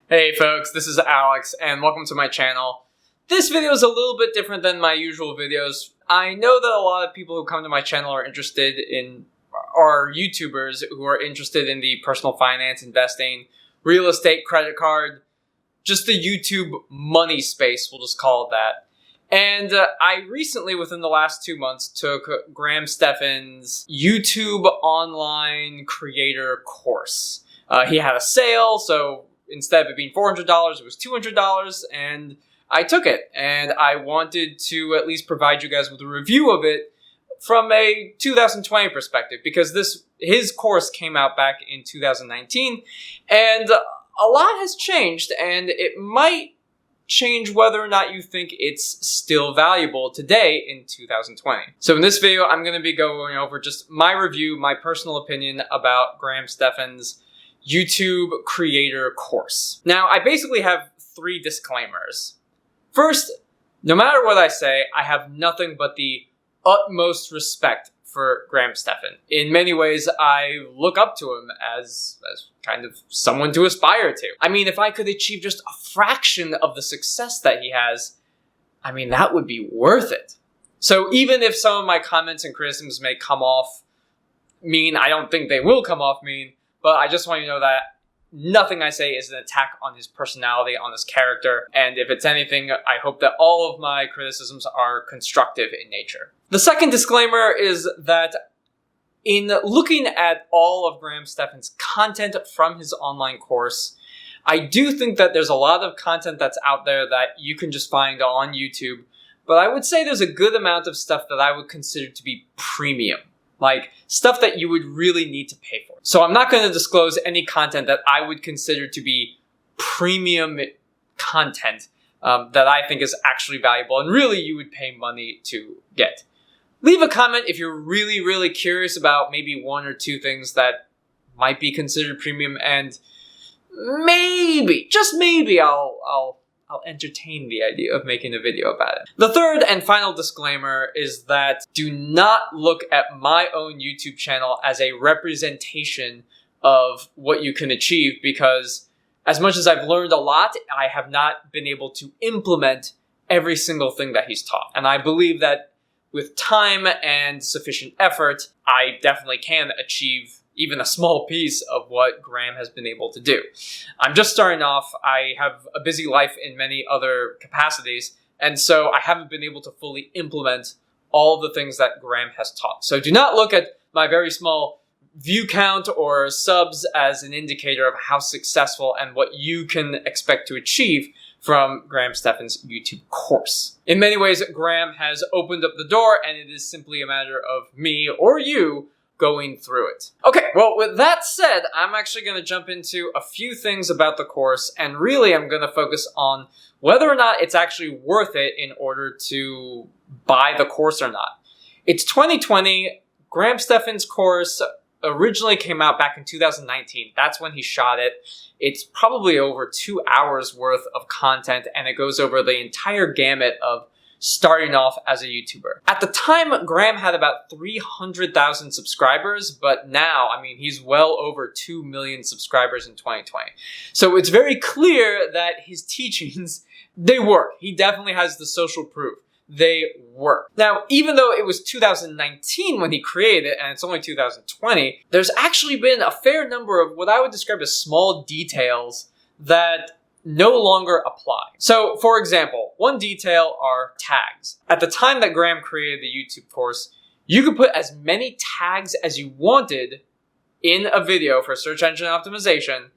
Hey folks, this is Alex and welcome to my channel. This video is a little bit different than my usual videos. I know that a lot of people who come to my channel are YouTubers who are interested in the personal finance, investing, real estate, credit card, just the YouTube money space, we'll just call it that. And I recently, within the last 2 months, took Graham Stephan's YouTube online creator course. He had a sale, so instead of it being $400, it was $200, and I took it. And I wanted to at least provide you guys with a review of it from a 2020 perspective, because his course came out back in 2019, and a lot has changed, and it might change whether or not you think it's still valuable today in 2020. So in this video, I'm going to be going over just my review, my personal opinion about Graham Stephan's YouTube creator course. Now, I basically have 3 disclaimers. First, no matter what I say, I have nothing but the utmost respect for Graham Stephan. In many ways, I look up to him as kind of someone to aspire to. I mean, if I could achieve just a fraction of the success that he has, I mean, that would be worth it. So even if some of my comments and criticisms may come off mean, I don't think they will come off mean, but I just want you to know that nothing I say is an attack on his personality, on his character, and if it's anything, I hope that all of my criticisms are constructive in nature. The second disclaimer is that in looking at all of Graham Stephan's content from his online course, I do think that there's a lot of content that's out there that you can just find on YouTube, but I would say there's a good amount of stuff that I would consider to be premium. Like, stuff that you would really need to pay for. So I'm not going to disclose any content that I would consider to be premium content that I think is actually valuable and really you would pay money to get. Leave a comment if you're really, really curious about maybe 1 or 2 things that might be considered premium, and maybe, just maybe, I'll entertain the idea of making a video about it. The third and final disclaimer is that do not look at my own YouTube channel as a representation of what you can achieve, because as much as I've learned a lot, I have not been able to implement every single thing that he's taught. And I believe that with time and sufficient effort, I definitely can achieve even a small piece of what Graham has been able to do. I'm just starting off. I have a busy life in many other capacities, and so I haven't been able to fully implement all the things that Graham has taught. So do not look at my very small view count or subs as an indicator of how successful and what you can expect to achieve from Graham Stephan's YouTube course. In many ways, Graham has opened up the door, and it is simply a matter of me or you going through it. Okay, well, with that said, I'm actually going to jump into a few things about the course, and really I'm going to focus on whether or not it's actually worth it in order to buy the course or not. It's 2020. Graham Stephan's course originally came out back in 2019. That's when he shot it. It's probably over 2 hours worth of content, and it goes over the entire gamut of starting off as a YouTuber. At the time, Graham had about 300,000 subscribers, but now, I mean, he's well over 2 million subscribers in 2020. So it's very clear that his teachings, they work. He definitely has the social proof. They work. Now, even though it was 2019 when he created it, and it's only 2020, there's actually been a fair number of what I would describe as small details that no longer apply. So, for example, one detail are tags. At the time that Graham created the YouTube course, you could put as many tags as you wanted in a video for search engine optimization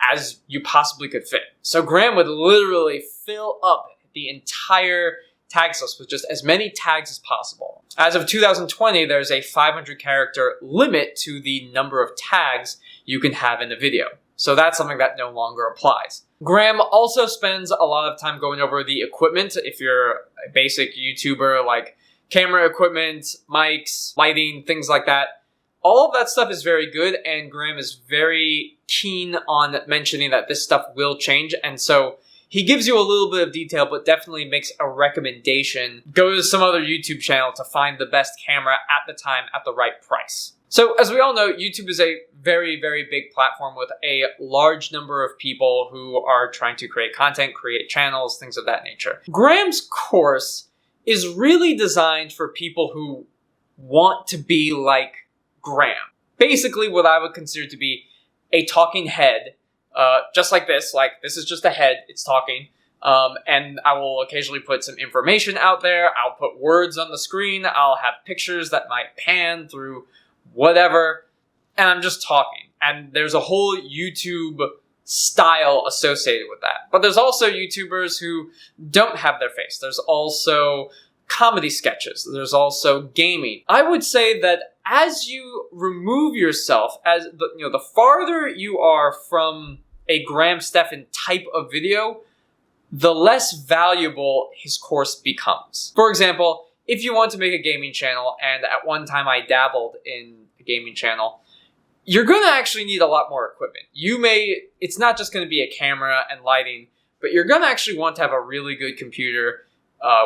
as you possibly could fit. So Graham would literally fill up the entire tags list with just as many tags as possible. As of 2020, there's a 500 character limit to the number of tags you can have in a video. So that's something that no longer applies. Graham also spends a lot of time going over the equipment. If you're a basic YouTuber, like camera equipment, mics, lighting, things like that, all of that stuff is very good, and Graham is very keen on mentioning that this stuff will change, and so he gives you a little bit of detail, but definitely makes a recommendation. Go to some other YouTube channel to find the best camera at the time at the right price. So as we all know, YouTube is a very, very big platform with a large number of people who are trying to create content, create channels, things of that nature. Graham's course is really designed for people who want to be like Graham. Basically what I would consider to be a talking head, just like this is just a head, it's talking. And I will occasionally put some information out there. I'll put words on the screen. I'll have pictures that might pan through whatever. And I'm just talking. And there's a whole YouTube style associated with that. But there's also YouTubers who don't have their face. There's also comedy sketches. There's also gaming. I would say that as you remove yourself, the farther you are from a Graham Stephan type of video, the less valuable his course becomes. For example, if you want to make a gaming channel, and at one time I dabbled in a gaming channel, you're going to actually need a lot more equipment. It's not just going to be a camera and lighting, but you're going to actually want to have a really good computer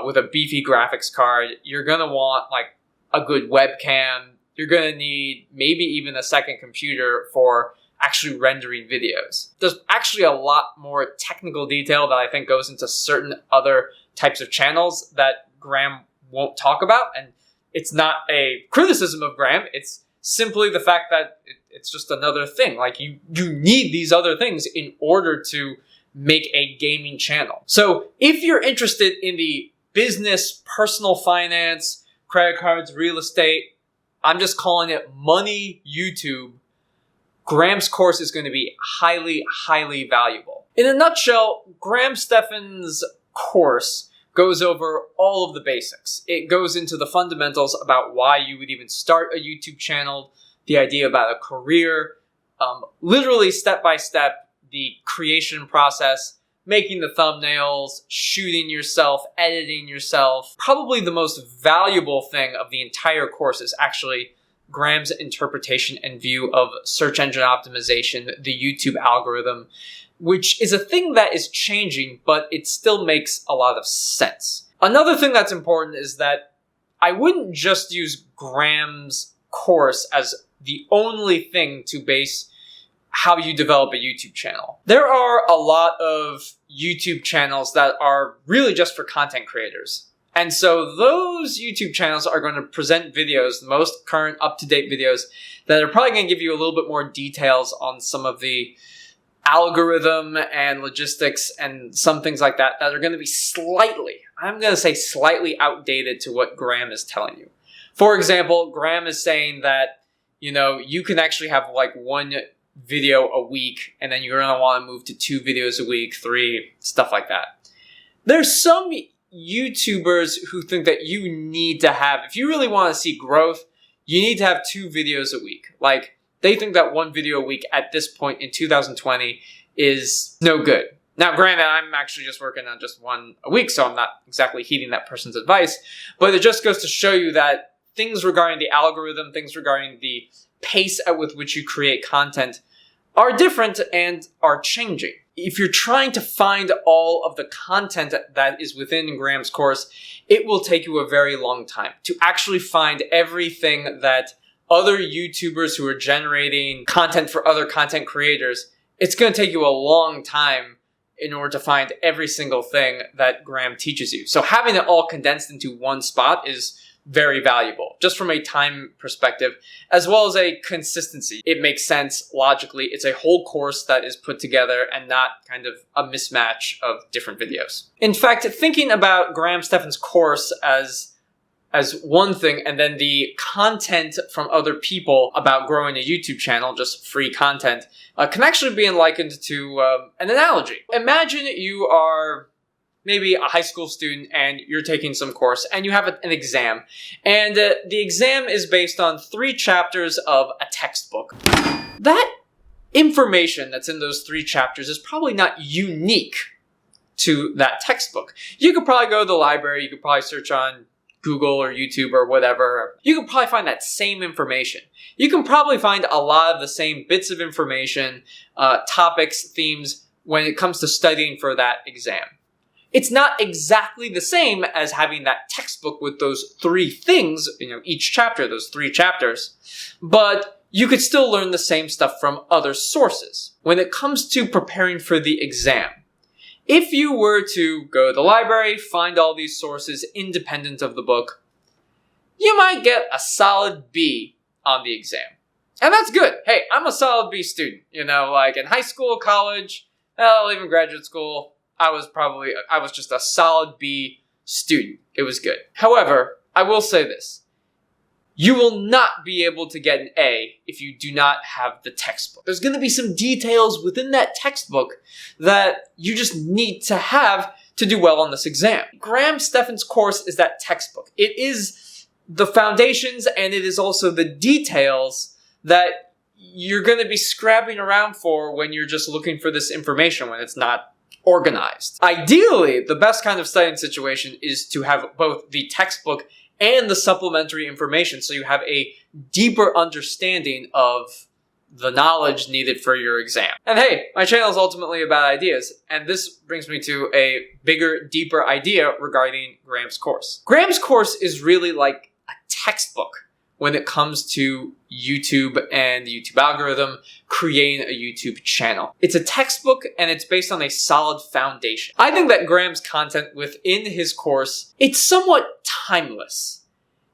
with a beefy graphics card. You're going to want like a good webcam. You're going to need maybe even a second computer for actually rendering videos. There's actually a lot more technical detail that I think goes into certain other types of channels that Graham won't talk about. And it's not a criticism of Graham. It's simply the fact that it's just another thing. Like you need these other things in order to make a gaming channel. So if you're interested in the business, personal finance, credit cards, real estate, I'm just calling it money YouTube, Graham's course is going to be highly, highly valuable. In a nutshell, Graham Stephan's course goes over all of the basics. It goes into the fundamentals about why you would even start a YouTube channel, the idea about a career, literally step by step, the creation process, making the thumbnails, shooting yourself, editing yourself. Probably the most valuable thing of the entire course is actually Graham's interpretation and view of search engine optimization, the YouTube algorithm, which is a thing that is changing, but it still makes a lot of sense. Another thing that's important is that I wouldn't just use Graham's course as the only thing to base how you develop a YouTube channel. There are a lot of YouTube channels that are really just for content creators. And so those YouTube channels are going to present videos, the most current up-to-date videos, that are probably going to give you a little bit more details on some of the algorithm and logistics and some things like that are going to be slightly outdated to what Graham is telling you. For example, Graham is saying that, you can actually have like one video a week, and then you're going to want to move to 2 videos a week, 3, stuff like that. There's some YouTubers who think that you need to have, if you really want to see growth, you need to have 2 videos a week. Like, they think that 1 video a week at this point in 2020 is no good. Now, granted, I'm actually just working on just 1 a week, so I'm not exactly heeding that person's advice, but it just goes to show you that things regarding the algorithm, things regarding the pace at which you create content are different and are changing. If you're trying to find all of the content that is within Graham's course, it will take you a very long time to actually find everything that other YouTubers who are generating content for other content creators. It's going to take you a long time in order to find every single thing that Graham teaches you. So having it all condensed into one spot is very valuable, just from a time perspective, as well as a consistency. It makes sense logically. It's a whole course that is put together and not kind of a mismatch of different videos. In fact, thinking about Graham Stephan's course as one thing, and then the content from other people about growing a YouTube channel, just free content, can actually be likened to an analogy. Imagine you are maybe a high school student and you're taking some course and you have an exam. And the exam is based on 3 chapters of a textbook. That information that's in those 3 chapters is probably not unique to that textbook. You could probably go to the library, you could probably search on Google or YouTube or whatever. You can probably find that same information. You can probably find a lot of the same bits of information, topics, themes when it comes to studying for that exam. It's not exactly the same as having that textbook with those 3 things, each chapter, those 3 chapters, but you could still learn the same stuff from other sources. When it comes to preparing for the exam, if you were to go to the library, find all these sources independent of the book, you might get a solid B on the exam. And that's good. Hey, I'm a solid B student. Like in high school, college, even graduate school, I was just a solid B student. It was good. However, I will say this. You will not be able to get an A if you do not have the textbook. There's going to be some details within that textbook that you just need to have to do well on this exam. Graham Stephan's course is that textbook. It is the foundations and it is also the details that you're going to be scrabbling around for when you're just looking for this information, when it's not organized. Ideally, the best kind of studying situation is to have both the textbook and the supplementary information so you have a deeper understanding of the knowledge needed for your exam. And hey, my channel is ultimately about ideas, and this brings me to a bigger, deeper idea regarding Graham's course. Graham's course is really like a textbook when it comes to YouTube and the YouTube algorithm, creating a YouTube channel. It's a textbook and it's based on a solid foundation. I think that Graham's content within his course, it's somewhat timeless.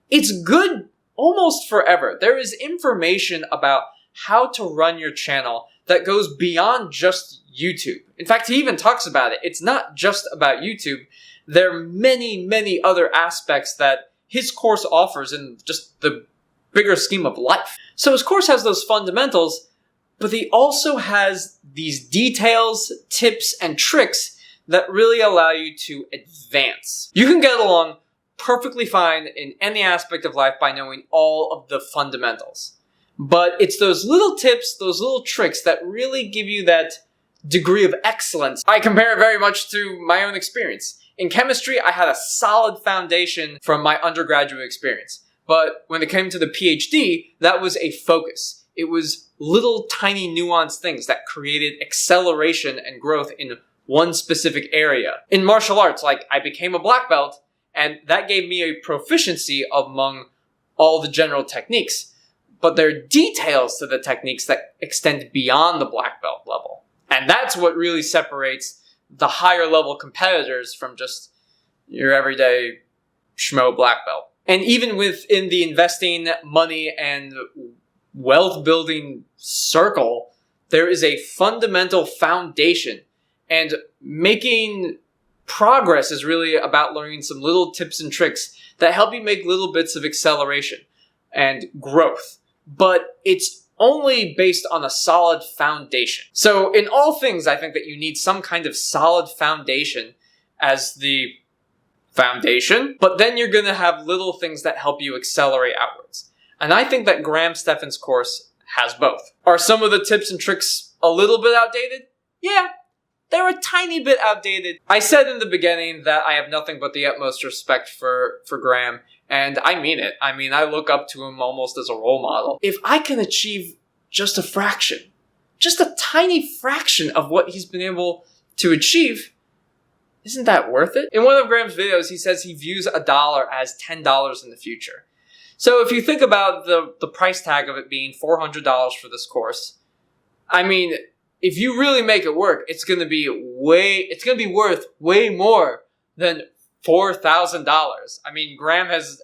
It's good almost forever. There is information about how to run your channel that goes beyond just YouTube. In fact, he even talks about it. It's not just about YouTube. There are many, many other aspects that his course offers in just the bigger scheme of life. So his course has those fundamentals, but he also has these details, tips, and tricks that really allow you to advance. You can get along perfectly fine in any aspect of life by knowing all of the fundamentals. But it's those little tips, those little tricks that really give you that degree of excellence. I compare it very much to my own experience. In chemistry, I had a solid foundation from my undergraduate experience. But when it came to the PhD, that was a focus. It was little tiny nuanced things that created acceleration and growth in one specific area. In martial arts, I became a black belt, and that gave me a proficiency among all the general techniques. But there are details to the techniques that extend beyond the black belt level. And that's what really separates the higher level competitors from just your everyday schmo black belt. And even within the investing, money, and wealth building circle, there is a fundamental foundation. And making progress is really about learning some little tips and tricks that help you make little bits of acceleration and growth. But it's only based on a solid foundation. So in all things, I think that you need some kind of solid foundation as the foundation, but then you're going to have little things that help you accelerate outwards. And I think that Graham Stephan's course has both. Are some of the tips and tricks a little bit outdated? Yeah, they're a tiny bit outdated. I said in the beginning that I have nothing but the utmost respect for Graham, and I mean it. I mean, I look up to him almost as a role model. If I can achieve just a fraction, just a tiny fraction of what he's been able to achieve, isn't that worth it? In one of Graham's videos, he says he views $1 as $10 in the future. So if you think about the price tag of it being $400 for this course, I mean, if you really make it work, it's going to be worth way more than $4,000. I mean, Graham has,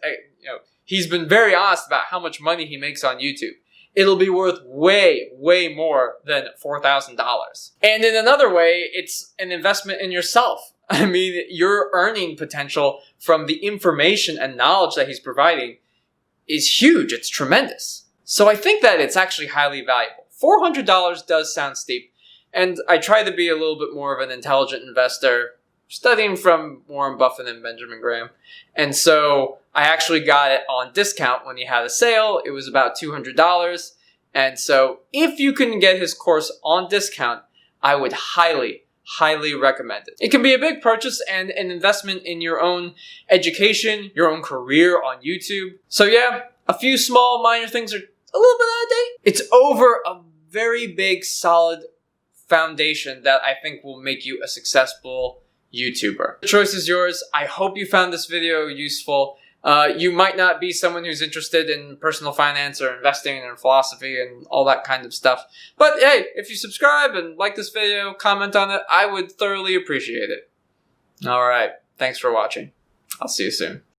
he's been very honest about how much money he makes on YouTube. It'll be worth way, way more than $4,000. And in another way, it's an investment in yourself. I mean, your earning potential from the information and knowledge that he's providing is huge. It's tremendous. So I think that it's actually highly valuable. $400 does sound steep, and I try to be a little bit more of an intelligent investor, studying from Warren Buffett and Benjamin Graham. And so I actually got it on discount when he had a sale. It was about $200. And so if you can get his course on discount, I would highly recommend it. It can be a big purchase and an investment in your own education, your own career on YouTube. So yeah, a few small minor things are a little bit out of date. It's over a very big, solid foundation that I think will make you a successful YouTuber. The choice is yours. I hope you found this video useful. You might not be someone who's interested in personal finance or investing and philosophy and all that kind of stuff. But hey, if you subscribe and like this video, comment on it, I would thoroughly appreciate it. Alright, thanks for watching. I'll see you soon.